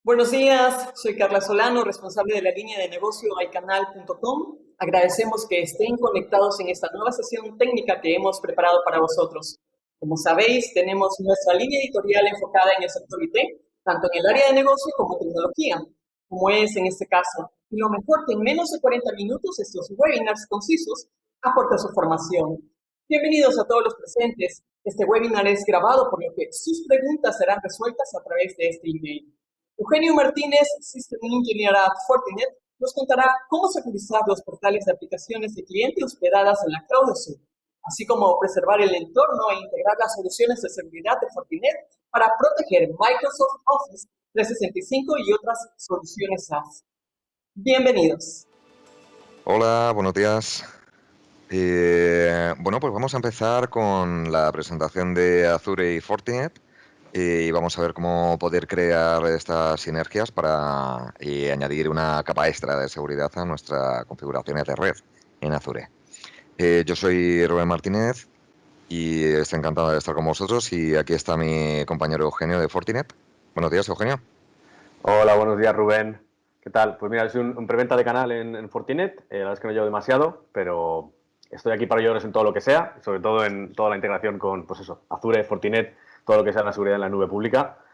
Buenos días, soy Carla Solano, responsable de la línea de negocio iCanal.com. Agradecemos que estén conectados en esta nueva sesión técnica que hemos preparado para vosotros. Como sabéis, tenemos nuestra línea editorial enfocada en el sector IT, tanto en el área de negocio como tecnología, como es en este caso. Y lo mejor que en menos de 40 minutos estos webinars concisos aportan su formación. Bienvenidos a todos los presentes. Este webinar es grabado, por lo que sus preguntas serán resueltas a través de este email. Eugenio Martínez, System Engineer at Fortinet, nos contará cómo securizar los portales de aplicaciones de cliente hospedadas en la cloud de Azure, así como preservar el entorno e integrar las soluciones de seguridad de Fortinet para proteger Microsoft Office 365 y otras soluciones SaaS. Bienvenidos. Hola, buenos días. Bueno, pues vamos a empezar con la presentación de Azure y Fortinet y vamos a ver cómo poder crear estas sinergias para añadir una capa extra de seguridad a nuestras configuraciones de red en Azure. Yo soy Rubén Martínez y estoy encantado de estar con vosotros y aquí está mi compañero Eugenio de Fortinet. Buenos días, Eugenio. Hola, buenos días, Rubén. ¿Qué tal? Pues mira, soy un preventa de canal en Fortinet. La verdad es que no llevo demasiado, pero estoy aquí para ayudaros en todo lo que sea, sobre todo en toda la integración con, pues eso, Azure, Fortinet, todo lo que sea la seguridad en la nube pública.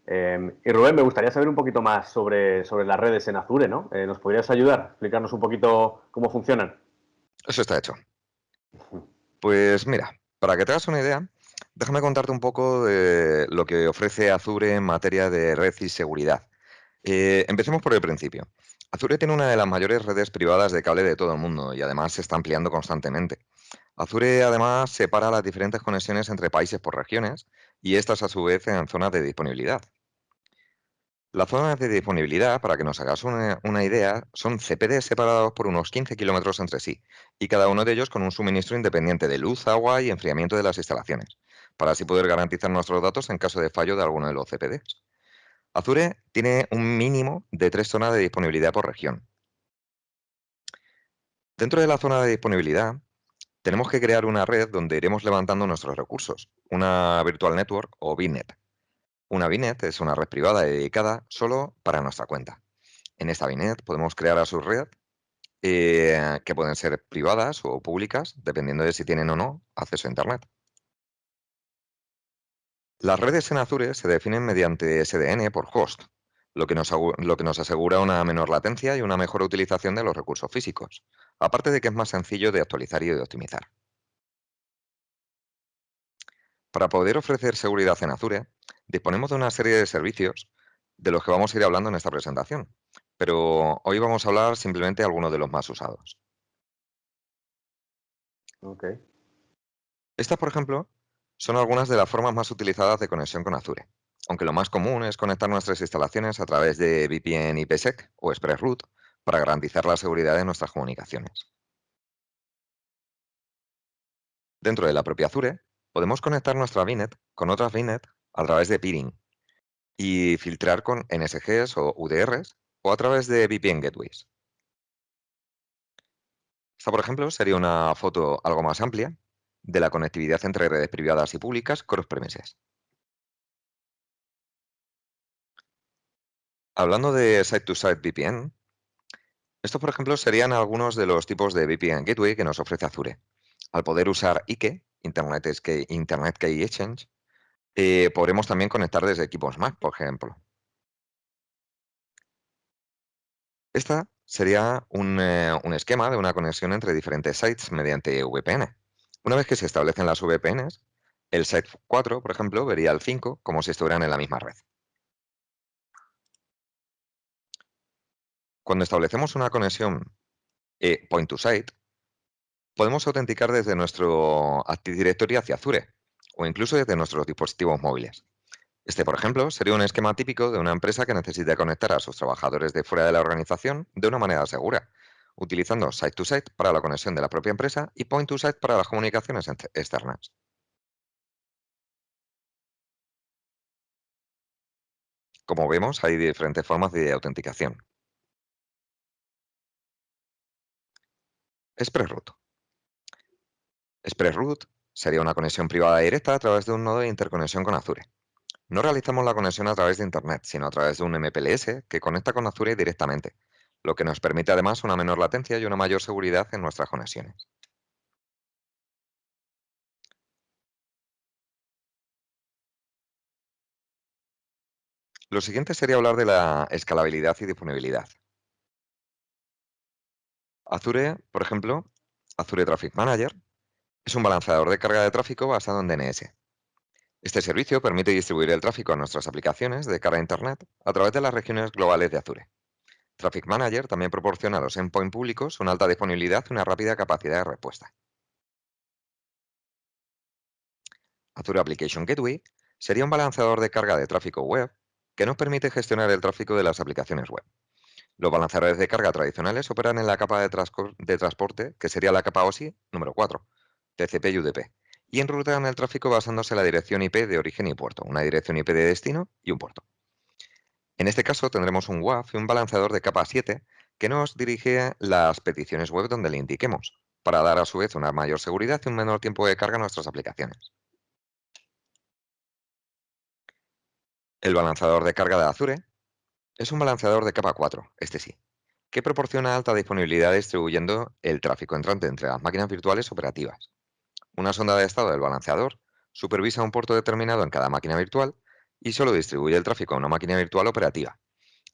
Y Rubén, me gustaría saber un poquito más sobre las redes en Azure, ¿no? ¿Nos podrías ayudar? Explicarnos un poquito cómo funcionan. Eso está hecho. Pues mira, para que te hagas una idea, déjame contarte un poco de lo que ofrece Azure en materia de red y seguridad. Empecemos por el principio. Azure tiene una de las mayores redes privadas de cable de todo el mundo y además se está ampliando constantemente. Azure además separa las diferentes conexiones entre países por regiones y estas a su vez en zonas de disponibilidad. Las zonas de disponibilidad, para que nos hagas una idea, son CPD separados por unos 15 kilómetros entre sí, y cada uno de ellos con un suministro independiente de luz, agua y enfriamiento de las instalaciones, para así poder garantizar nuestros datos en caso de fallo de alguno de los CPDs. Azure tiene un mínimo de 3 zonas de disponibilidad por región. Dentro de la zona de disponibilidad, tenemos que crear una red donde iremos levantando nuestros recursos, una Virtual Network o VNet. Una VNet es una red privada y dedicada solo para nuestra cuenta. En esta VNet podemos crear a su red que pueden ser privadas o públicas, dependiendo de si tienen o no acceso a Internet. Las redes en Azure se definen mediante SDN por host, lo que nos asegura una menor latencia y una mejor utilización de los recursos físicos, aparte de que es más sencillo de actualizar y de optimizar. Para poder ofrecer seguridad en Azure, disponemos de una serie de servicios de los que vamos a ir hablando en esta presentación, pero hoy vamos a hablar simplemente de algunos de los más usados. Ok. Estas, por ejemplo, son algunas de las formas más utilizadas de conexión con Azure, aunque lo más común es conectar nuestras instalaciones a través de VPN IPsec o ExpressRoute para garantizar la seguridad de nuestras comunicaciones. Dentro de la propia Azure, podemos conectar nuestra VNet con otras VNet a través de peering y filtrar con NSGs o UDRs o a través de VPN gateways. Esta, por ejemplo, sería una foto algo más amplia de la conectividad entre redes privadas y públicas cross-premises. Hablando de Site-to-Site VPN, estos, por ejemplo, serían algunos de los tipos de VPN Gateway que nos ofrece Azure. Al poder usar IKE, Internet Key Exchange, podremos también conectar desde equipos Mac, por ejemplo. Esta sería un esquema de una conexión entre diferentes sites mediante VPN. Una vez que se establecen las VPNs, el site 4, por ejemplo, vería al 5 como si estuvieran en la misma red. Cuando establecemos una conexión point to site, podemos autenticar desde nuestro Active Directory hacia Azure o incluso desde nuestros dispositivos móviles. Este, por ejemplo, sería un esquema típico de una empresa que necesita conectar a sus trabajadores de fuera de la organización de una manera segura, utilizando Site-to-Site para la conexión de la propia empresa y Point-to-Site para las comunicaciones externas. Como vemos, hay diferentes formas de autenticación. ExpressRoute. ExpressRoute sería una conexión privada directa a través de un nodo de interconexión con Azure. No realizamos la conexión a través de Internet, sino a través de un MPLS que conecta con Azure directamente, lo que nos permite además una menor latencia y una mayor seguridad en nuestras conexiones. Lo siguiente sería hablar de la escalabilidad y disponibilidad. Azure, por ejemplo, Azure Traffic Manager, es un balanceador de carga de tráfico basado en DNS. Este servicio permite distribuir el tráfico a nuestras aplicaciones de cara a Internet a través de las regiones globales de Azure. Traffic Manager también proporciona a los endpoints públicos una alta disponibilidad y una rápida capacidad de respuesta. Azure Application Gateway sería un balanceador de carga de tráfico web que nos permite gestionar el tráfico de las aplicaciones web. Los balanceadores de carga tradicionales operan en la capa de transporte, que sería la capa OSI número 4, TCP y UDP, y enrutan el tráfico basándose en la dirección IP de origen y puerto, una dirección IP de destino y un puerto. En este caso tendremos un WAF y un balanceador de capa 7 que nos dirige las peticiones web donde le indiquemos, para dar a su vez una mayor seguridad y un menor tiempo de carga a nuestras aplicaciones. El balanceador de carga de Azure es un balanceador de capa 4, este sí, que proporciona alta disponibilidad distribuyendo el tráfico entrante entre las máquinas virtuales operativas. Una sonda de estado del balanceador supervisa un puerto determinado en cada máquina virtual y solo distribuye el tráfico a una máquina virtual operativa.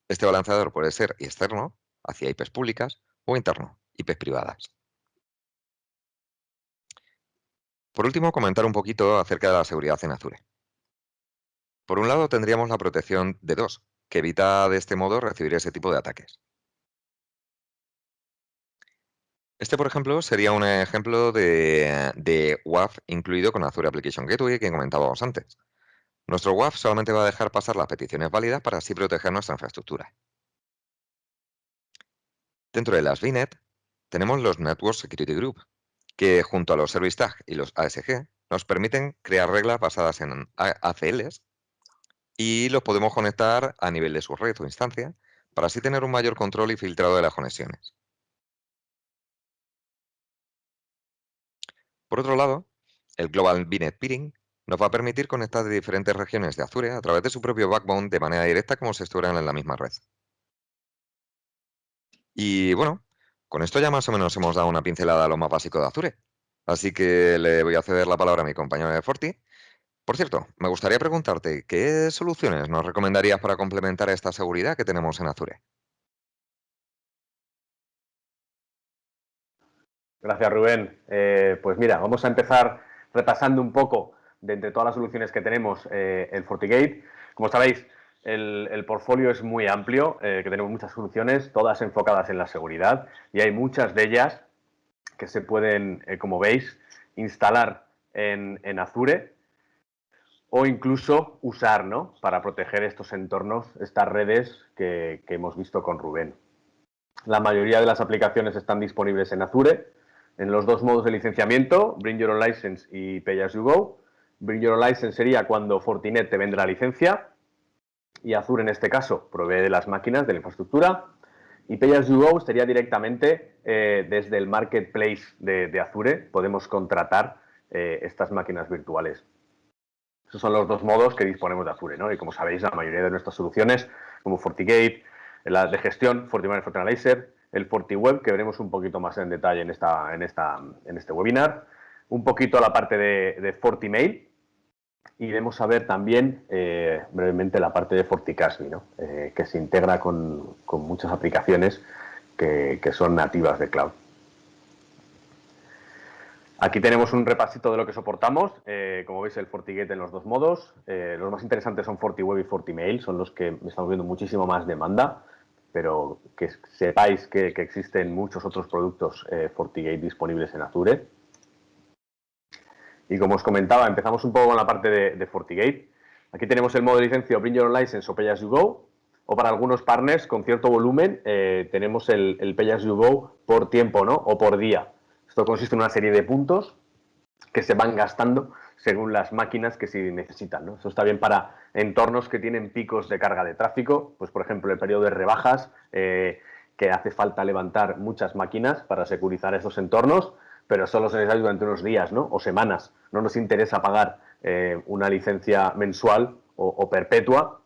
Este balanceador puede ser externo, hacia IPs públicas, o interno, IPs privadas. Por último, comentar un poquito acerca de la seguridad en Azure. Por un lado, tendríamos la protección de DDoS, que evita de este modo recibir ese tipo de ataques. Este, por ejemplo, sería un ejemplo de WAF incluido con Azure Application Gateway que comentábamos antes. Nuestro WAF solamente va a dejar pasar las peticiones válidas para así proteger nuestra infraestructura. Dentro de las VNet tenemos los Network Security Group, que junto a los Service Tag y los ASG nos permiten crear reglas basadas en ACLs y los podemos conectar a nivel de su red o instancia para así tener un mayor control y filtrado de las conexiones. Por otro lado, el Global VNet Peering nos va a permitir conectar de diferentes regiones de Azure a través de su propio backbone de manera directa como si estuvieran en la misma red. Y bueno, con esto ya más o menos hemos dado una pincelada a lo más básico de Azure. Así que le voy a ceder la palabra a mi compañero de Forti. Por cierto, me gustaría preguntarte, ¿qué soluciones nos recomendarías para complementar esta seguridad que tenemos en Azure? Gracias, Rubén. Pues mira, vamos a empezar repasando un poco de entre todas las soluciones que tenemos el FortiGate. Como sabéis, el portfolio es muy amplio, que tenemos muchas soluciones, todas enfocadas en la seguridad, y hay muchas de ellas que se pueden, como veis, instalar en Azure o incluso usar, ¿no?, para proteger estos entornos, estas redes que hemos visto con Rubén. La mayoría de las aplicaciones están disponibles en Azure, en los dos modos de licenciamiento, Bring Your Own License y Pay As You Go. Bring Your Own License sería cuando Fortinet te vende la licencia y Azure en este caso provee de las máquinas, de la infraestructura. Y Pay As You Go sería directamente desde el marketplace de Azure, podemos contratar estas máquinas virtuales. Esos son los dos modos que disponemos de Azure, ¿no? Y como sabéis, la mayoría de nuestras soluciones, como FortiGate, la de gestión, FortiManager, FortiAnalyzer, el FortiWeb, que veremos un poquito más en detalle en este webinar, un poquito la parte de FortiMail, y vamos a ver también brevemente la parte de FortiCasby, ¿no? Que se integra con muchas aplicaciones que son nativas de cloud. Aquí tenemos un repasito de lo que soportamos. Como veis, el FortiGate en los dos modos. Los más interesantes son FortiWeb y FortiMail, son los que estamos viendo muchísimo más demanda, pero que sepáis que existen muchos otros productos FortiGate disponibles en Azure. Y como os comentaba, empezamos un poco con la parte de FortiGate. Aquí tenemos el modo de licencia Bring Your Own License o Pay As You Go. O para algunos partners con cierto volumen tenemos el Pay As You Go por tiempo, ¿no?, o por día. Esto consiste en una serie de puntos que se van gastando según las máquinas que se necesitan, ¿no? Eso está bien para entornos que tienen picos de carga de tráfico, pues por ejemplo el periodo de rebajas, que hace falta levantar muchas máquinas para securizar esos entornos, pero solo se necesita durante unos días, ¿no?, o semanas. No nos interesa pagar una licencia mensual o perpetua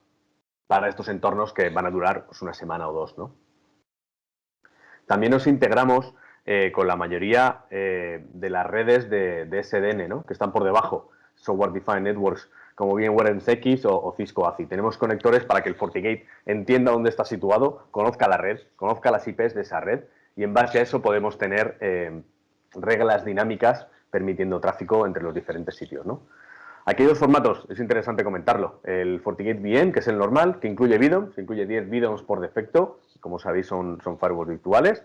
para estos entornos que van a durar pues, una semana o dos, ¿no? También nos integramos con la mayoría de las redes de SDN, ¿no? Que están por debajo, Software Defined Networks, como VMware NX o Cisco ACI. Tenemos conectores para que el FortiGate entienda dónde está situado, conozca la red, conozca las IPs de esa red y en base a eso podemos tener reglas dinámicas permitiendo tráfico entre los diferentes sitios, ¿no? Aquí hay dos formatos, es interesante comentarlo. El FortiGate VM, que es el normal, que incluye VDOMs, incluye 10 VDOMs por defecto, como sabéis son firewalls virtuales.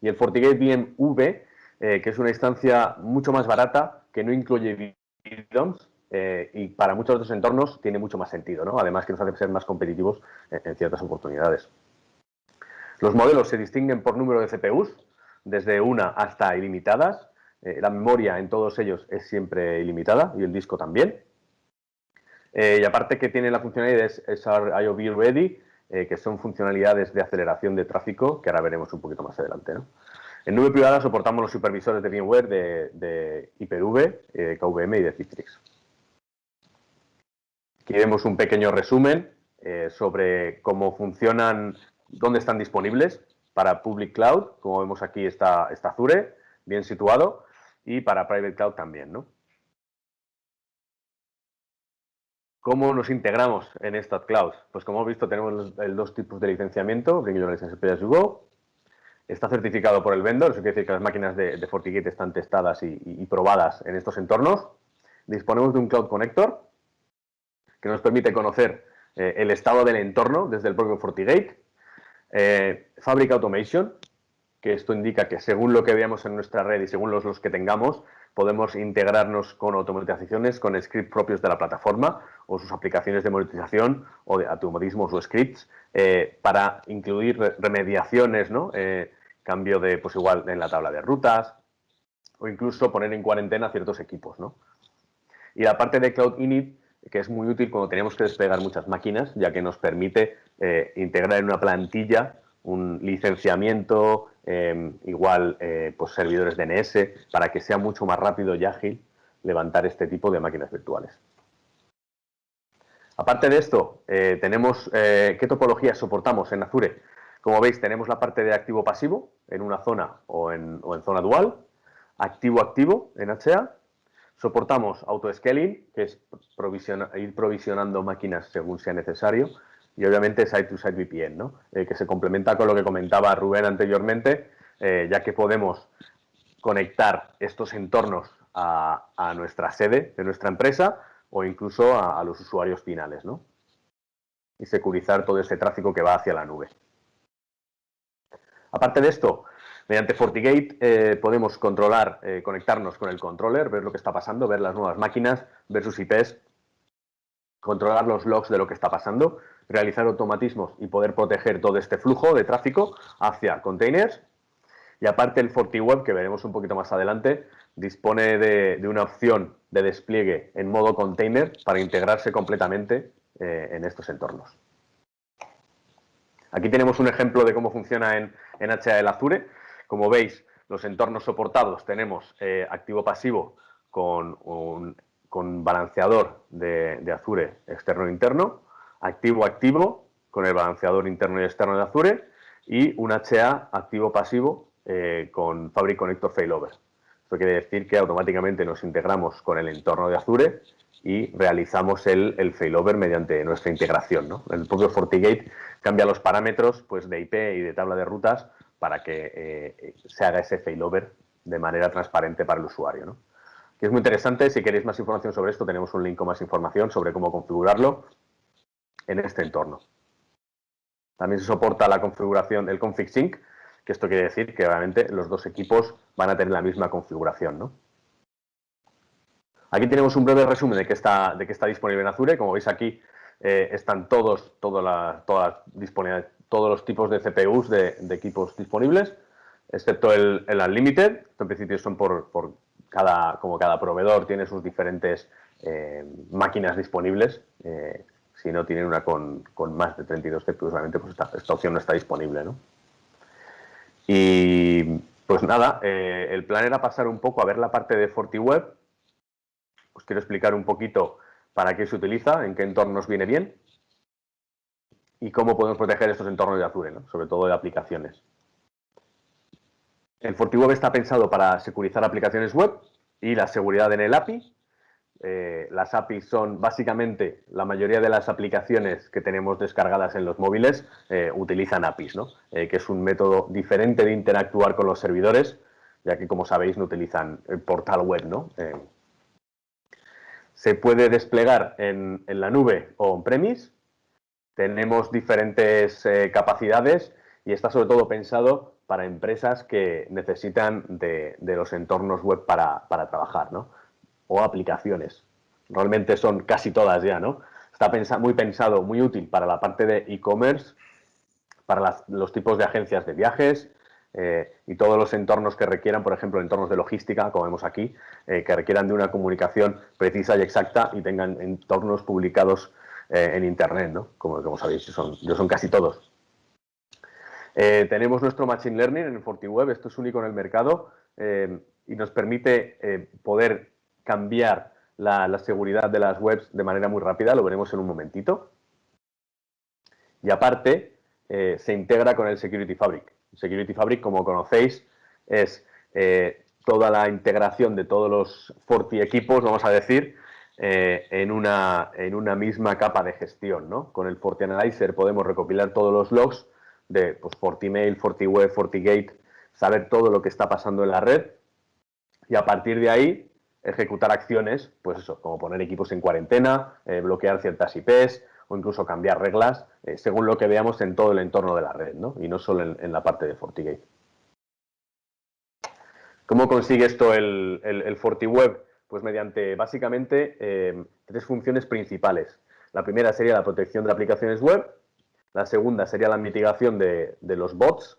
Y el FortiGate VM V, que es una instancia mucho más barata, que no incluye VDOMs, y para muchos otros entornos tiene mucho más sentido, ¿no? Además que nos hace ser más competitivos en ciertas oportunidades. Los modelos se distinguen por número de CPUs, desde una hasta ilimitadas. La memoria en todos ellos es siempre ilimitada y el disco también. Y aparte que tiene la funcionalidad de SR-IOV Ready, que son funcionalidades de aceleración de tráfico, que ahora veremos un poquito más adelante, ¿no? En nube privada soportamos los supervisores de VMware de Hyper-V, KVM y de Citrix. Aquí vemos un pequeño resumen sobre cómo funcionan, dónde están disponibles para Public Cloud. Como vemos aquí está Azure, bien situado, y para Private Cloud también, ¿no? ¿Cómo nos integramos en estas clouds? Pues como hemos visto tenemos dos tipos de licenciamiento, Bring Your License Pay As You Go. Está certificado por el vendor, eso quiere decir que las máquinas de FortiGate están testadas y probadas en estos entornos. Disponemos de un Cloud Connector que nos permite conocer el estado del entorno desde el propio FortiGate. Fabric Automation, que esto indica que según lo que veamos en nuestra red y según los que tengamos, podemos integrarnos con automatizaciones, con scripts propios de la plataforma o sus aplicaciones de monetización o de automatismos o scripts para incluir remediaciones, ¿no? Cambio de, pues igual en la tabla de rutas o incluso poner en cuarentena ciertos equipos, ¿no? Y la parte de Cloud Init, que es muy útil cuando tenemos que desplegar muchas máquinas, ya que nos permite integrar en una plantilla un licenciamiento, pues servidores DNS, para que sea mucho más rápido y ágil levantar este tipo de máquinas virtuales. Aparte de esto, tenemos qué topologías soportamos en Azure. Como veis, tenemos la parte de activo-pasivo en una zona o en zona dual, activo-activo en HA. Soportamos auto-scaling, que es ir provisionando máquinas según sea necesario, y obviamente site-to-site VPN, ¿no? Que se complementa con lo que comentaba Rubén anteriormente, ya que podemos conectar estos entornos a nuestra sede de nuestra empresa o incluso a los usuarios finales, ¿no? Y securizar todo ese tráfico que va hacia la nube. Aparte de esto, mediante FortiGate podemos controlar, conectarnos con el controller, ver lo que está pasando, ver las nuevas máquinas, ver sus IPs, controlar los logs de lo que está pasando, realizar automatismos y poder proteger todo este flujo de tráfico hacia containers. Y aparte el FortiWeb, que veremos un poquito más adelante, dispone de una opción de despliegue en modo container para integrarse completamente en estos entornos. Aquí tenemos un ejemplo de cómo funciona en HAL Azure. Como veis, los entornos soportados tenemos activo-pasivo con balanceador de Azure externo e interno, activo-activo con el balanceador interno y externo de Azure y un HA activo-pasivo con Fabric Connector Failover. Esto quiere decir que automáticamente nos integramos con el entorno de Azure y realizamos el failover mediante nuestra integración, ¿no? El propio FortiGate cambia los parámetros pues, de IP y de tabla de rutas para que se haga ese failover de manera transparente para el usuario, ¿no? Que es muy interesante. Si queréis más información sobre esto, tenemos un link con más información sobre cómo configurarlo en este entorno. También se soporta la configuración, el config sync, que esto quiere decir que obviamente los dos equipos van a tener la misma configuración, ¿no? Aquí tenemos un breve resumen de qué está disponible en Azure. Como veis aquí están todos los tipos de CPUs de equipos disponibles, excepto el Unlimited. En principio son como cada proveedor tiene sus diferentes máquinas disponibles. Si no tienen una con más de 32 CPUs, obviamente pues esta opción no está disponible, ¿no? Y pues nada, el plan era pasar un poco a ver la parte de FortiWeb. Os quiero explicar un poquito para qué se utiliza, en qué entornos viene bien y cómo podemos proteger estos entornos de Azure, ¿no? Sobre todo de aplicaciones. El FortiWeb está pensado para securizar aplicaciones web y la seguridad en el API. Las APIs son básicamente la mayoría de las aplicaciones que tenemos descargadas en los móviles utilizan APIs, ¿no? Que es un método diferente de interactuar con los servidores, ya que, como sabéis, no utilizan el portal web, ¿no? Se puede desplegar en la nube o on-premise. Tenemos diferentes capacidades y está sobre todo pensado para empresas que necesitan de los entornos web para trabajar, ¿no? O aplicaciones. Realmente son casi todas ya, ¿no? Está muy pensado, muy útil para la parte de e-commerce, para los tipos de agencias de viajes y todos los entornos que requieran, por ejemplo, entornos de logística, como vemos aquí, que requieran de una comunicación precisa y exacta y tengan entornos publicados en Internet, ¿no? Como sabéis, son casi todos. Tenemos nuestro Machine Learning en el FortiWeb, esto es único en el mercado y nos permite poder cambiar la seguridad de las webs de manera muy rápida, lo veremos en un momentito. Y aparte, se integra con el Security Fabric. Security Fabric, como conocéis, es toda la integración de todos los Forti equipos, vamos a decir, en una misma capa de gestión, ¿no? Con el FortiAnalyzer podemos recopilar todos los logs de pues, FortiMail, FortiWeb, FortiGate, saber todo lo que está pasando en la red y a partir de ahí ejecutar acciones, pues eso, como poner equipos en cuarentena, bloquear ciertas IPs o incluso cambiar reglas según lo que veamos en todo el entorno de la red, ¿no? Y no solo en la parte de FortiGate. ¿Cómo consigue esto el FortiWeb? Pues mediante básicamente 3 funciones principales. La primera sería la protección de aplicaciones web, la segunda sería la mitigación de los bots,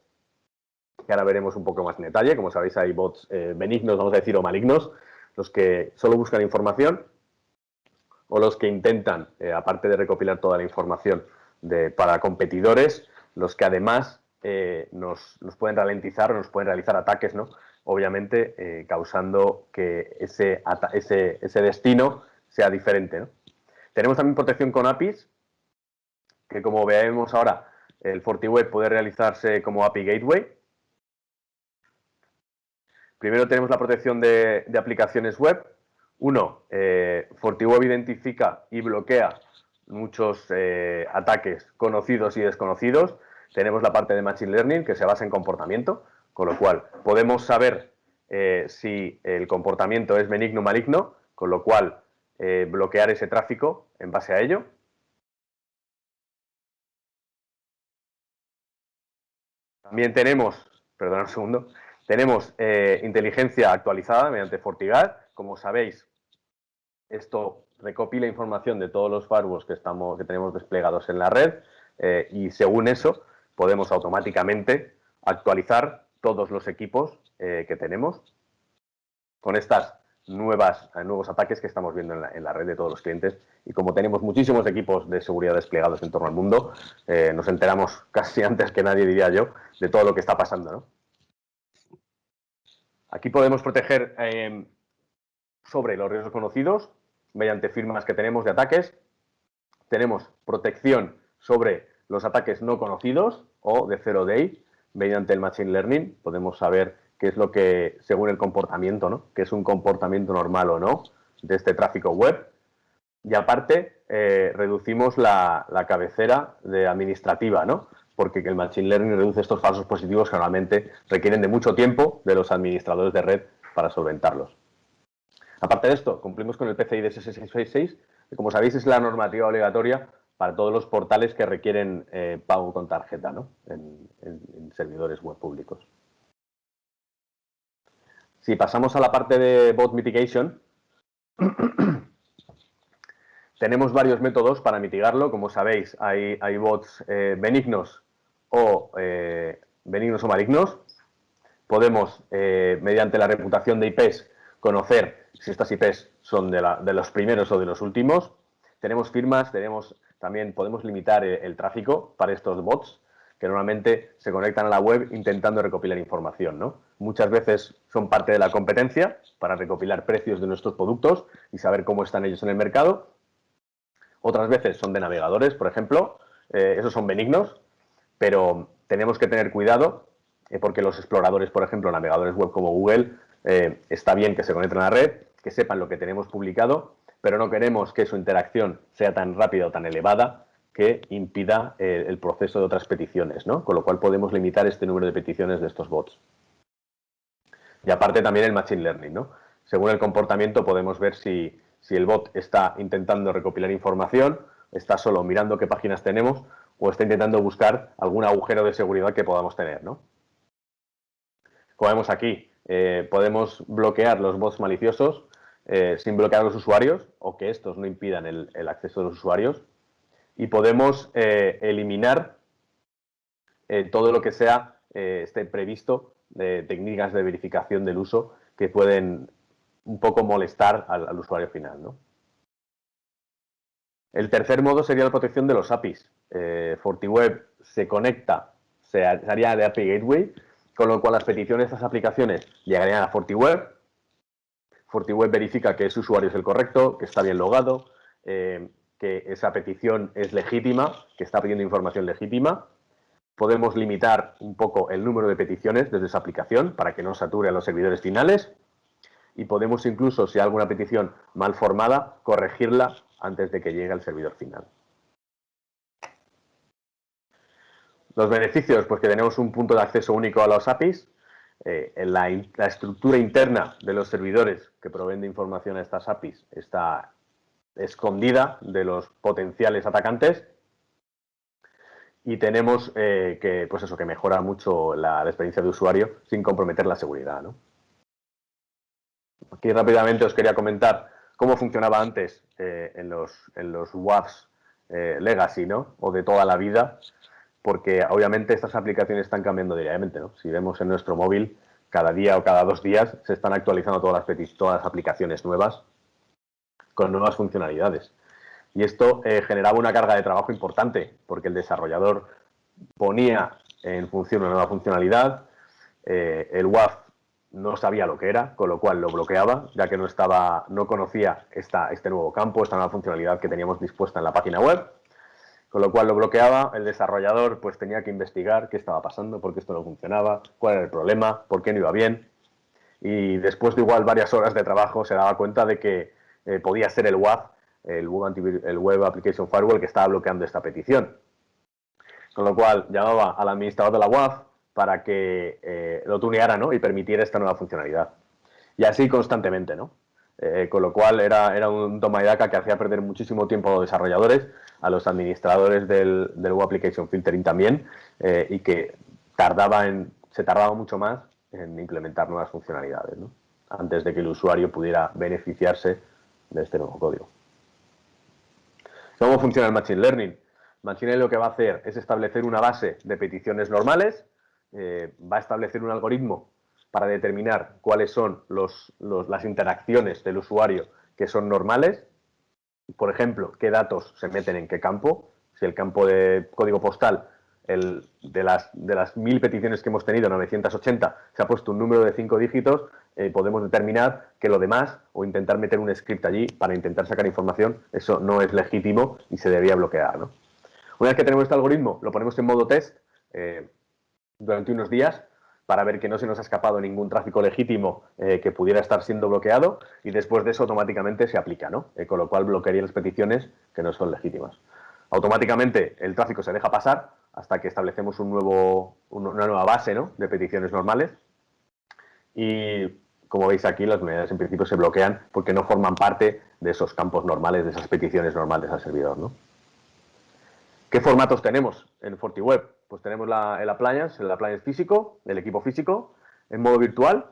que ahora veremos un poco más en detalle. Como sabéis, hay bots benignos, vamos a decir, o malignos, los que solo buscan información o los que intentan, aparte de recopilar toda la información para competidores, los que además nos pueden ralentizar o nos pueden realizar ataques, ¿no? Obviamente causando que ese destino sea diferente, ¿no? Tenemos también protección con APIs, que como veremos ahora, el FortiWeb puede realizarse como API Gateway. Primero tenemos la protección de aplicaciones web. FortiWeb identifica y bloquea muchos ataques conocidos y desconocidos. Tenemos la parte de Machine Learning, que se basa en comportamiento, con lo cual podemos saber si el comportamiento es benigno o maligno, con lo cual bloquear ese tráfico en base a ello. También tenemos, perdón un segundo, tenemos inteligencia actualizada mediante FortiGuard. Como sabéis, esto recopila información de todos los firewalls que tenemos desplegados en la red y según eso podemos automáticamente actualizar todos los equipos que tenemos con estas nuevos ataques que estamos viendo en la red de todos los clientes. Y como tenemos muchísimos equipos de seguridad desplegados en torno al mundo, nos enteramos casi antes que nadie, diría yo, de todo lo que está pasando, ¿no? Aquí podemos proteger sobre los riesgos conocidos mediante firmas que tenemos de ataques. Tenemos protección sobre los ataques no conocidos o de zero day mediante el Machine Learning. Podemos saber qué es lo que, según el comportamiento, ¿no? Qué es un comportamiento normal o no de este tráfico web. Y aparte, reducimos la cabecera administrativa, ¿no? Porque el Machine Learning reduce estos falsos positivos que normalmente requieren de mucho tiempo de los administradores de red para solventarlos. Aparte de esto, cumplimos con el PCI DSS 666, que como sabéis es la normativa obligatoria para todos los portales que requieren pago con tarjeta, ¿no? en servidores web públicos. Si pasamos a la parte de bot mitigation, tenemos varios métodos para mitigarlo. Como sabéis, hay bots benignos o malignos. Podemos, mediante la reputación de IPs, conocer si estas IPs son de los primeros o de los últimos. Tenemos firmas, también podemos limitar el tráfico para estos bots, que normalmente se conectan a la web intentando recopilar información, ¿no? Muchas veces son parte de la competencia para recopilar precios de nuestros productos y saber cómo están ellos en el mercado. Otras veces son de navegadores, por ejemplo, esos son benignos, pero tenemos que tener cuidado porque los exploradores, por ejemplo, navegadores web como Google, está bien que se conecten a la red, que sepan lo que tenemos publicado, pero no queremos que su interacción sea tan rápida o tan elevada que impida el proceso de otras peticiones, ¿no? Con lo cual podemos limitar este número de peticiones de estos bots. Y aparte también el Machine Learning, ¿no? Según el comportamiento podemos ver si el bot está intentando recopilar información, está solo mirando qué páginas tenemos o está intentando buscar algún agujero de seguridad que podamos tener, ¿no? Como vemos aquí, podemos bloquear los bots maliciosos sin bloquear a los usuarios o que estos no impidan el acceso de los usuarios. Y podemos eliminar todo lo que sea esté previsto de técnicas de verificación del uso que pueden un poco molestar al usuario final, ¿no? El tercer modo sería la protección de los APIs. FortiWeb se conecta, se haría de API Gateway, con lo cual las peticiones de estas aplicaciones llegarían a FortiWeb. FortiWeb verifica que ese usuario es el correcto, que está bien logado, que esa petición es legítima, que está pidiendo información legítima. Podemos limitar un poco el número de peticiones desde esa aplicación para que no sature a los servidores finales. Y podemos incluso, si hay alguna petición mal formada, corregirla antes de que llegue al servidor final. Los beneficios, pues que tenemos un punto de acceso único a los APIs. La estructura interna de los servidores que proveen de información a estas APIs está escondida de los potenciales atacantes. Y tenemos que mejora mucho la experiencia de usuario sin comprometer la seguridad, ¿no? Aquí rápidamente os quería comentar cómo funcionaba antes en los WAFs legacy, ¿no? O de toda la vida, porque obviamente estas aplicaciones están cambiando diariamente, ¿no? Si vemos en nuestro móvil, cada día o cada 2 días se están actualizando todas las aplicaciones nuevas con nuevas funcionalidades. Y esto generaba una carga de trabajo importante, porque el desarrollador ponía en función una nueva funcionalidad, el WAF no sabía lo que era, con lo cual lo bloqueaba, ya que no conocía este nuevo campo, esta nueva funcionalidad que teníamos dispuesta en la página web, con lo cual lo bloqueaba. El desarrollador pues tenía que investigar qué estaba pasando, por qué esto no funcionaba, cuál era el problema, por qué no iba bien, y después de igual varias horas de trabajo se daba cuenta de que podía ser el WAF, el Web Application Firewall, que estaba bloqueando esta petición. Con lo cual llamaba al administrador de la WAF para que lo tuneara, ¿no? Y permitiera esta nueva funcionalidad. Y así constantemente, ¿no? Con lo cual era un toma y daca que hacía perder muchísimo tiempo a los desarrolladores, a los administradores del Web Application Filtering también, y que se tardaba mucho más en implementar nuevas funcionalidades, ¿no? Antes de que el usuario pudiera beneficiarse de este nuevo código. ¿Cómo funciona el Machine Learning? Machine Learning lo que va a hacer es establecer una base de peticiones normales, va a establecer un algoritmo para determinar cuáles son las interacciones del usuario que son normales. Por ejemplo, qué datos se meten en qué campo. Si el campo de código postal, de las 1000 peticiones que hemos tenido, 980, se ha puesto un número de 5 dígitos, podemos determinar que lo demás, o intentar meter un script allí para intentar sacar información, eso no es legítimo y se debería bloquear, ¿no? Una vez que tenemos este algoritmo, lo ponemos en modo test durante unos días para ver que no se nos ha escapado ningún tráfico legítimo que pudiera estar siendo bloqueado, y después de eso automáticamente se aplica, ¿no? Con lo cual bloquearía las peticiones que no son legítimas. Automáticamente el tráfico se deja pasar hasta que establecemos una nueva base, ¿no? De peticiones normales, y como veis aquí las unidades en principio se bloquean porque no forman parte de esos campos normales, de esas peticiones normales al servidor, ¿no? ¿Qué formatos tenemos en FortiWeb? Pues tenemos el appliance físico, el equipo físico, en modo virtual.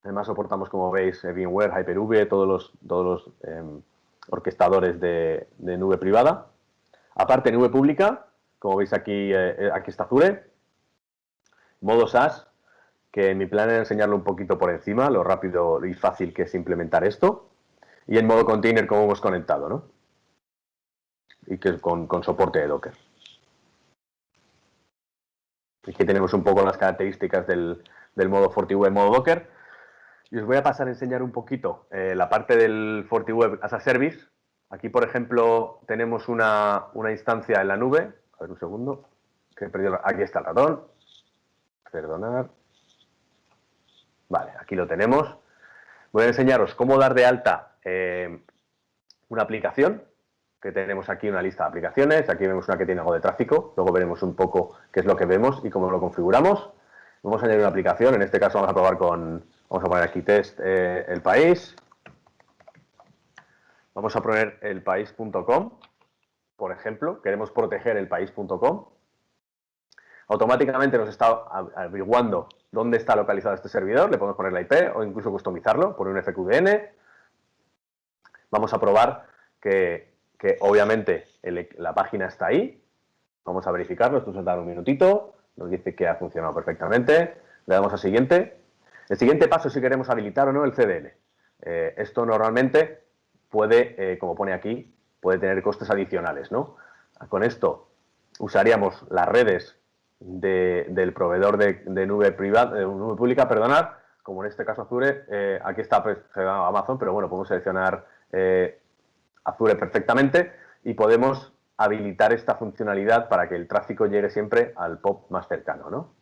Además soportamos, como veis, VMware, Hyper-V, todos los orquestadores de nube privada. Aparte, nube pública, como veis aquí está Azure. Modo SaaS, que en mi plan era enseñarlo un poquito por encima, lo rápido y fácil que es implementar esto. Y en modo container, como hemos conectado, ¿no? Y que con soporte de Docker. Aquí tenemos un poco las características del modo FortiWeb modo Docker. Y os voy a pasar a enseñar un poquito la parte del FortiWeb as a Service, Aquí, por ejemplo, tenemos una instancia en la nube. A ver, un segundo, que he perdido. Aquí está el ratón. Perdonad. Vale, aquí lo tenemos. Voy a enseñaros cómo dar de alta una aplicación, que tenemos aquí una lista de aplicaciones. Aquí vemos una que tiene algo de tráfico. Luego veremos un poco qué es lo que vemos y cómo lo configuramos. Vamos a añadir una aplicación. En este caso vamos a probar con... Vamos a poner aquí test el país. Vamos a poner elpaís.com, por ejemplo. Queremos proteger elpaís.com. Automáticamente nos está averiguando dónde está localizado este servidor. Le podemos poner la IP o incluso customizarlo por un FQDN. Vamos a probar que obviamente la página está ahí. Vamos a verificarlo. Esto nos da un minutito. Nos dice que ha funcionado perfectamente. Le damos a siguiente. El siguiente paso es si queremos habilitar o no el CDN. Esto normalmente puede, como pone aquí, puede tener costes adicionales, ¿no? Con esto usaríamos las redes del proveedor de nube privada, de nube pública, perdonad, como en este caso Azure. Aquí está pues, Amazon, pero bueno, podemos seleccionar Azure perfectamente y podemos habilitar esta funcionalidad para que el tráfico llegue siempre al POP más cercano, ¿no?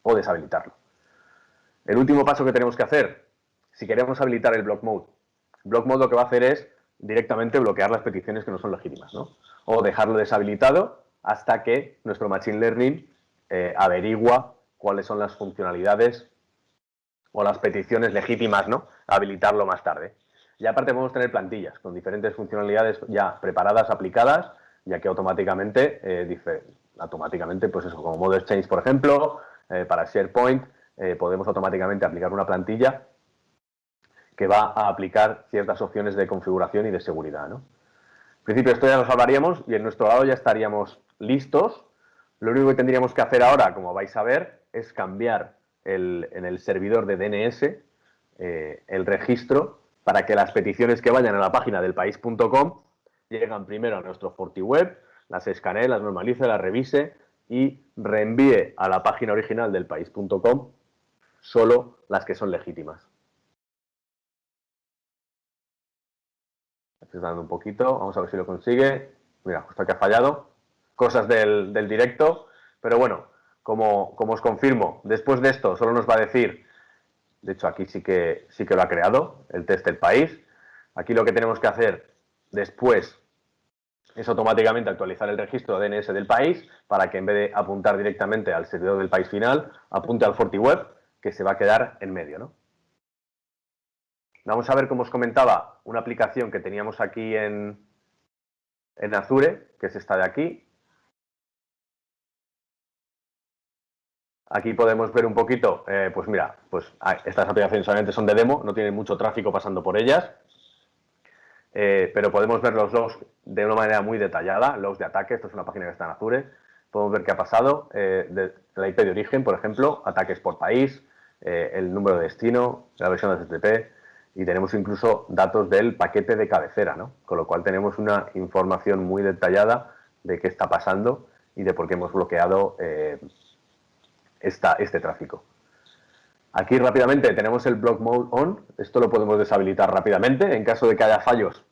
O deshabilitarlo. El último paso que tenemos que hacer, si queremos habilitar el block mode lo que va a hacer es directamente bloquear las peticiones que no son legítimas, ¿no? O dejarlo deshabilitado hasta que nuestro Machine Learning averigua cuáles son las funcionalidades o las peticiones legítimas, ¿no? Habilitarlo más tarde. Y aparte podemos tener plantillas con diferentes funcionalidades ya preparadas, aplicadas, ya que automáticamente, pues eso, como modo Exchange, por ejemplo, para SharePoint, podemos automáticamente aplicar una plantilla que va a aplicar ciertas opciones de configuración y de seguridad, ¿no? En principio esto ya lo hablaríamos y en nuestro lado ya estaríamos listos. Lo único que tendríamos que hacer ahora, como vais a ver, es cambiar en el servidor de DNS el registro para que las peticiones que vayan a la página del país.com lleguen primero a nuestro FortiWeb, las escanee, las normalice, las revise y reenvíe a la página original del país.com solo las que son legítimas. Estoy dando un poquito, vamos a ver si lo consigue. Mira, justo que ha fallado. Cosas del directo, pero bueno, como os confirmo, después de esto solo nos va a decir, de hecho aquí sí que lo ha creado, el test del país. Aquí lo que tenemos que hacer después es automáticamente actualizar el registro DNS del país para que en vez de apuntar directamente al servidor del país final, apunte al FortiWeb, que se va a quedar en medio, ¿no? Vamos a ver, como os comentaba, una aplicación que teníamos aquí en Azure, que es esta de aquí. Aquí podemos ver un poquito, pues mira, pues estas aplicaciones solamente son de demo, no tienen mucho tráfico pasando por ellas, pero podemos ver los logs de una manera muy detallada, logs de ataque. Esto es una página que está en Azure. Podemos ver qué ha pasado, la IP de origen, por ejemplo, ataques por país, el número de destino, la versión de HTTP, y tenemos incluso datos del paquete de cabecera, ¿no? Con lo cual tenemos una información muy detallada de qué está pasando y de por qué hemos bloqueado este tráfico. Aquí rápidamente tenemos el block mode on. Esto lo podemos deshabilitar rápidamente en caso de que haya fallos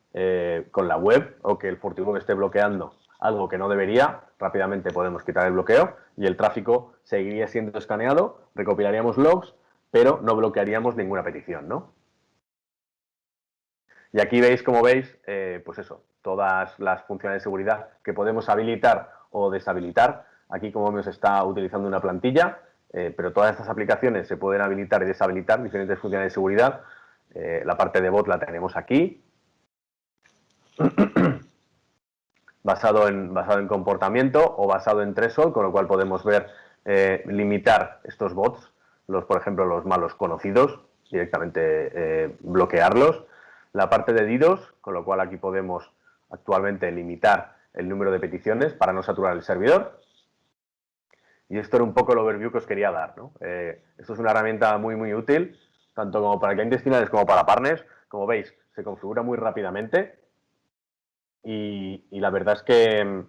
con la web o que el FortiWeb esté bloqueando algo que no debería. Rápidamente podemos quitar el bloqueo y el tráfico seguiría siendo escaneado, recopilaríamos logs, pero no bloquearíamos ninguna petición, ¿no? Y aquí veis, como veis, pues eso, todas las funciones de seguridad que podemos habilitar o deshabilitar. Aquí, como vemos, está utilizando una plantilla, pero todas estas aplicaciones se pueden habilitar y deshabilitar, diferentes funciones de seguridad. La parte de bot la tenemos aquí, basado en comportamiento o basado en threshold, con lo cual podemos ver, limitar estos bots, por ejemplo, los malos conocidos, directamente bloquearlos. La parte de DDoS, con lo cual aquí podemos actualmente limitar el número de peticiones para no saturar el servidor. Y esto era un poco el overview que os quería dar, ¿no? Esto es una herramienta muy, muy útil, tanto como para clientes finales como para partners. Como veis, se configura muy rápidamente y la verdad es que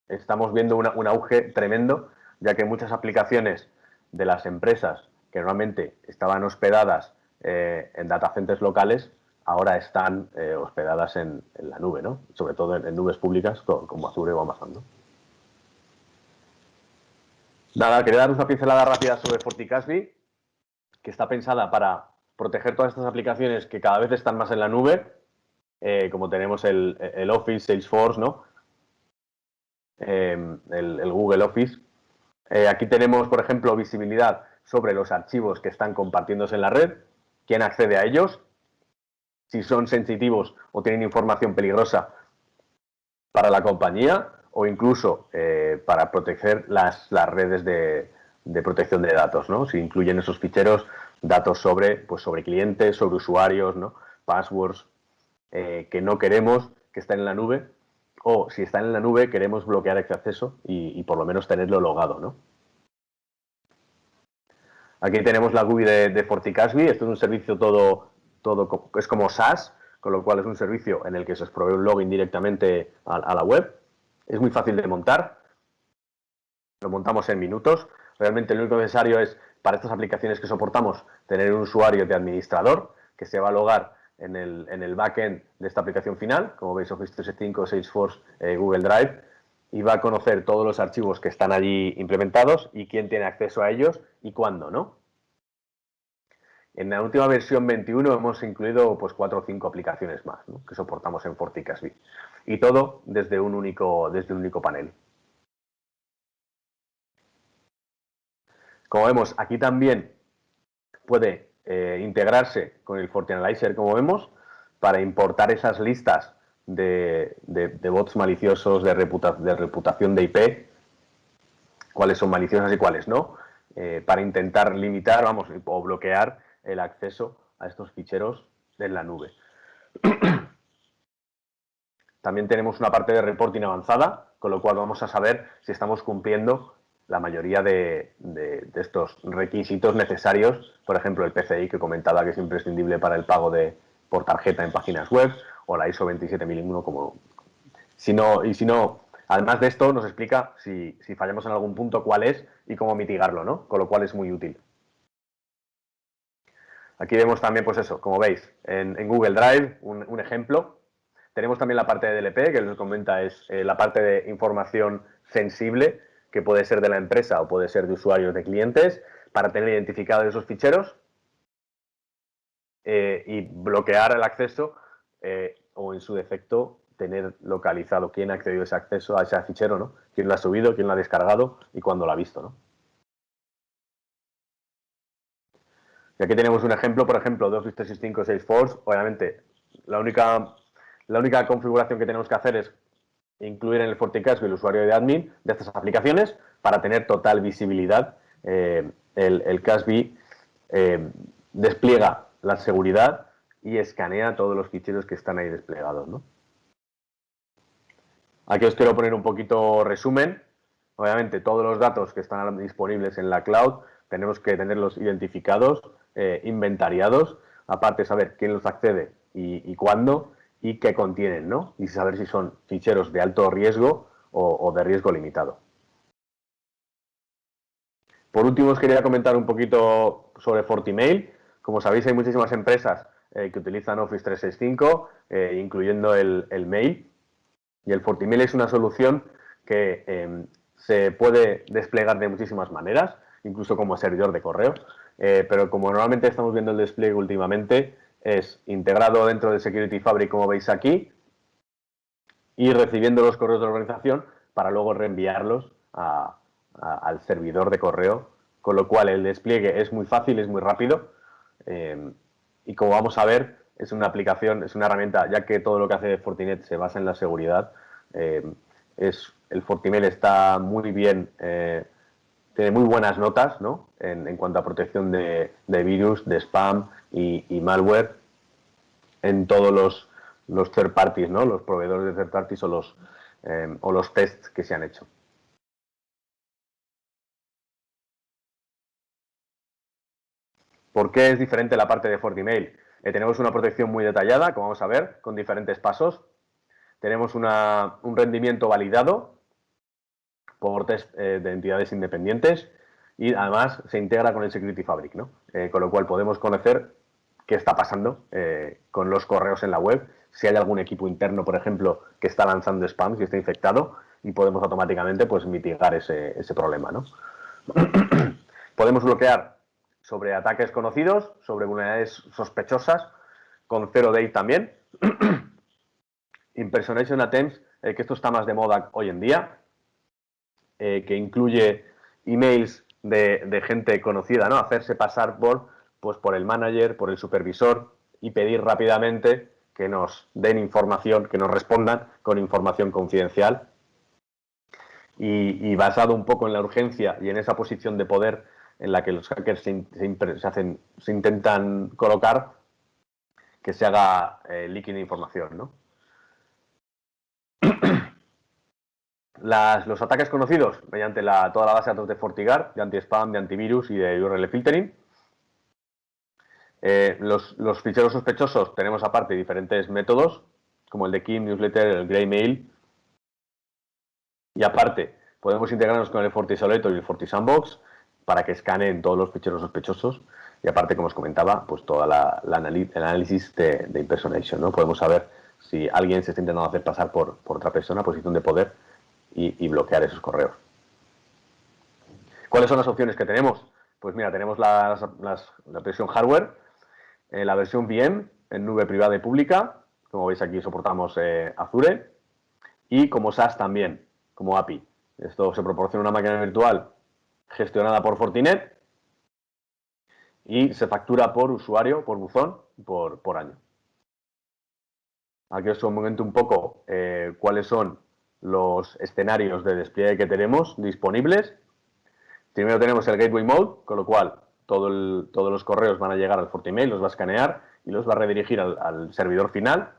estamos viendo un auge tremendo, ya que muchas aplicaciones de las empresas que normalmente estaban hospedadas en data centers locales, ahora están hospedadas en la nube, ¿no? Sobre todo en nubes públicas como Azure o Amazon, ¿no? Nada, quería daros una pincelada rápida sobre FortiCASB, que está pensada para proteger todas estas aplicaciones que cada vez están más en la nube, como tenemos el Office, Salesforce, ¿no? El Google Office. Aquí tenemos, por ejemplo, visibilidad sobre los archivos que están compartiéndose en la red, quién accede a ellos, si son sensitivos o tienen información peligrosa para la compañía, o incluso para proteger las redes de protección de datos, ¿no? Si incluyen esos ficheros datos sobre clientes, sobre usuarios, ¿no? Passwords que no queremos que estén en la nube, o si están en la nube queremos bloquear ese acceso y por lo menos tenerlo logado, ¿no? Aquí tenemos la GUI de FortiCASB. Esto es un servicio todo es como SaaS, con lo cual es un servicio en el que se os provee un login directamente a la web. Es muy fácil de montar. Lo montamos en minutos. Realmente lo único necesario es, para estas aplicaciones que soportamos, tener un usuario de administrador que se va a logar en el backend de esta aplicación final, como veis, Office 365, Salesforce, Google Drive, y va a conocer todos los archivos que están allí implementados y quién tiene acceso a ellos y cuándo, ¿no? En la última versión 21 hemos incluido pues 4 o 5 aplicaciones más, ¿no? Que soportamos en FortiCASB. Y todo desde un único panel. Como vemos, aquí también puede integrarse con el FortiAnalyzer, como vemos, para importar esas listas de bots maliciosos, de reputación de IP, cuáles son maliciosas y cuáles no, para intentar limitar, o bloquear el acceso a estos ficheros en la nube. También tenemos una parte de reporting avanzada, con lo cual vamos a saber si estamos cumpliendo la mayoría de estos requisitos necesarios, por ejemplo, el PCI que comentaba que es imprescindible para el pago por tarjeta en páginas web, o la ISO 27001 como... Si no, además de esto nos explica si fallamos en algún punto cuál es y cómo mitigarlo, ¿no? Con lo cual es muy útil. Aquí vemos también, pues eso, como veis, en Google Drive, un ejemplo. Tenemos también la parte de DLP, que les comenta es la parte de información sensible, que puede ser de la empresa o puede ser de usuarios de clientes, para tener identificados esos ficheros y bloquear el acceso o, en su defecto, tener localizado quién ha accedido a ese acceso a ese fichero, ¿no? Quién lo ha subido, quién lo ha descargado y cuándo lo ha visto, ¿no? Y aquí tenemos un ejemplo, por ejemplo, de Office 365 Salesforce. Obviamente, la única configuración que tenemos que hacer es incluir en el FortiCASB el usuario de admin de estas aplicaciones para tener total visibilidad. El CASB despliega la seguridad y escanea todos los ficheros que están ahí desplegados, ¿no? Aquí os quiero poner un poquito resumen. Obviamente, todos los datos que están disponibles en la cloud tenemos que tenerlos identificados, inventariados, aparte saber quién los accede y cuándo y qué contienen, ¿no? Y saber si son ficheros de alto riesgo o de riesgo limitado. Por último, os quería comentar un poquito sobre FortiMail. Como sabéis, hay muchísimas empresas que utilizan Office 365, incluyendo el mail. Y el FortiMail es una solución que se puede desplegar de muchísimas maneras, incluso como servidor de correo. Pero como normalmente estamos viendo el despliegue últimamente, es integrado dentro de Security Fabric, como veis aquí, y recibiendo los correos de la organización para luego reenviarlos al servidor de correo, con lo cual el despliegue es muy fácil, es muy rápido, y como vamos a ver, es una aplicación, es una herramienta, ya que todo lo que hace Fortinet se basa en la seguridad. El FortiMail está muy bien, tiene muy buenas notas, ¿no? En cuanto a protección de virus, de spam y malware en todos los third parties, ¿no? Los proveedores de third parties o los tests que se han hecho. ¿Por qué es diferente la parte de FortiMail? Tenemos una protección muy detallada, como vamos a ver, con diferentes pasos. Tenemos un rendimiento validado por test de entidades independientes y además se integra con el Security Fabric, ¿no? Con lo cual podemos conocer qué está pasando con los correos en la web, si hay algún equipo interno, por ejemplo, que está lanzando spam, si está infectado, y podemos automáticamente pues mitigar ese problema, ¿no? Podemos bloquear sobre ataques conocidos, sobre vulnerabilidades sospechosas, con Zero Day también. Impersonation Attempts, que esto está más de moda hoy en día, que incluye emails de gente conocida, ¿no? Hacerse pasar por el manager, por el supervisor y pedir rápidamente que nos den información, que nos respondan con información confidencial. Y basado un poco en la urgencia y en esa posición de poder en la que los hackers se intentan colocar, que se haga leaking de información, ¿no? Los ataques conocidos mediante toda la base de datos de FortiGuard, de anti-spam, de antivirus y de URL filtering. Los ficheros sospechosos tenemos aparte diferentes métodos, como el de Kim, Newsletter, el Greymail. Y aparte, podemos integrarnos con el FortiIsolator y el FortiSandbox para que escaneen todos los ficheros sospechosos. Y aparte, como os comentaba, pues todo el análisis de impersonation, ¿no? Podemos saber si alguien se está intentando hacer pasar por otra persona, posición de poder, y bloquear esos correos. ¿Cuáles son las opciones que tenemos? Pues mira, tenemos la versión hardware, la versión VM en nube privada y pública. Como veis aquí soportamos Azure, y como SaaS también, como API. Esto se proporciona una máquina virtual gestionada por Fortinet y se factura por usuario, por buzón, por año. Aquí os comento un poco cuáles son los escenarios de despliegue que tenemos disponibles. Primero tenemos el Gateway Mode, con lo cual todos los correos van a llegar al FortiMail, los va a escanear y los va a redirigir al servidor final.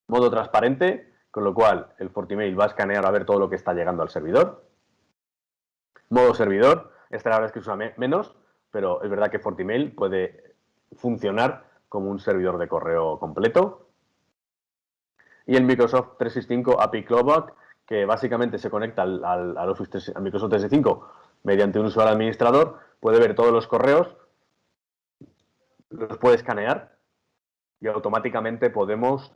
Modo transparente, con lo cual el FortiMail va a escanear a ver todo lo que está llegando al servidor. Modo servidor, esta la verdad es que usa menos, pero es verdad que FortiMail puede funcionar como un servidor de correo completo. Y el Microsoft 365 API Clawback, que básicamente se conecta al Microsoft 365 mediante un usuario administrador, puede ver todos los correos, los puede escanear y automáticamente podemos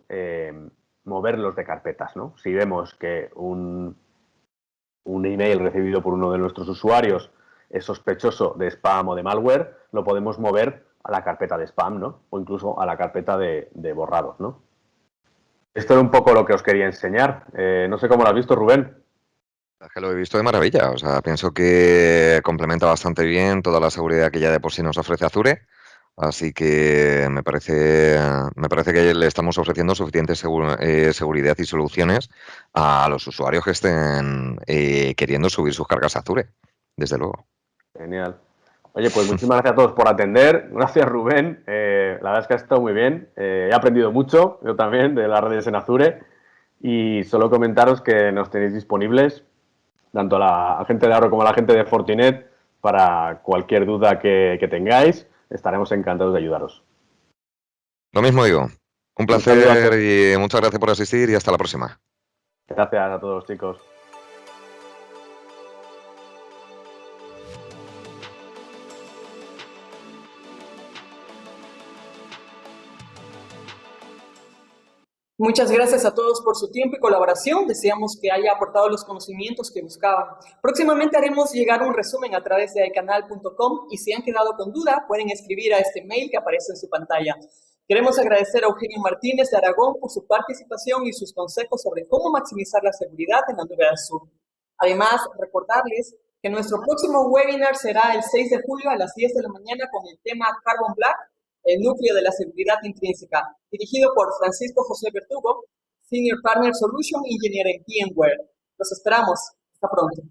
moverlos de carpetas, ¿no? Si vemos que un email recibido por uno de nuestros usuarios es sospechoso de spam o de malware, lo podemos mover a la carpeta de spam, ¿no? O incluso a la carpeta de borrados, ¿no? Esto era un poco lo que os quería enseñar. No sé cómo lo has visto, Rubén. Es que lo he visto de maravilla. O sea, pienso que complementa bastante bien toda la seguridad que ya de por sí nos ofrece Azure. Así que me parece que le estamos ofreciendo suficiente seguridad y soluciones a los usuarios que estén queriendo subir sus cargas a Azure, desde luego. Genial. Oye, pues muchísimas gracias a todos por atender. Gracias, Rubén. La verdad es que ha estado muy bien. He aprendido mucho, yo también, de las redes en Azure. Y solo comentaros que nos tenéis disponibles, tanto a la gente de Aro como a la gente de Fortinet, para cualquier duda que tengáis. Estaremos encantados de ayudaros. Lo mismo digo. Un placer y muchas gracias por asistir y hasta la próxima. Gracias a todos, chicos. Muchas gracias a todos por su tiempo y colaboración. Deseamos que haya aportado los conocimientos que buscaban. Próximamente haremos llegar un resumen a través de iCanal.com y si han quedado con duda, pueden escribir a este mail que aparece en su pantalla. Queremos agradecer a Eugenio Martínez de Aragón por su participación y sus consejos sobre cómo maximizar la seguridad en la nube Azure. Además, recordarles que nuestro próximo webinar será el 6 de julio a las 10 de la mañana con el tema Carbon Black, el núcleo de la seguridad intrínseca, dirigido por Francisco José Verdugo, Senior Partner Solution Engineer en VMware. Los esperamos. Hasta pronto.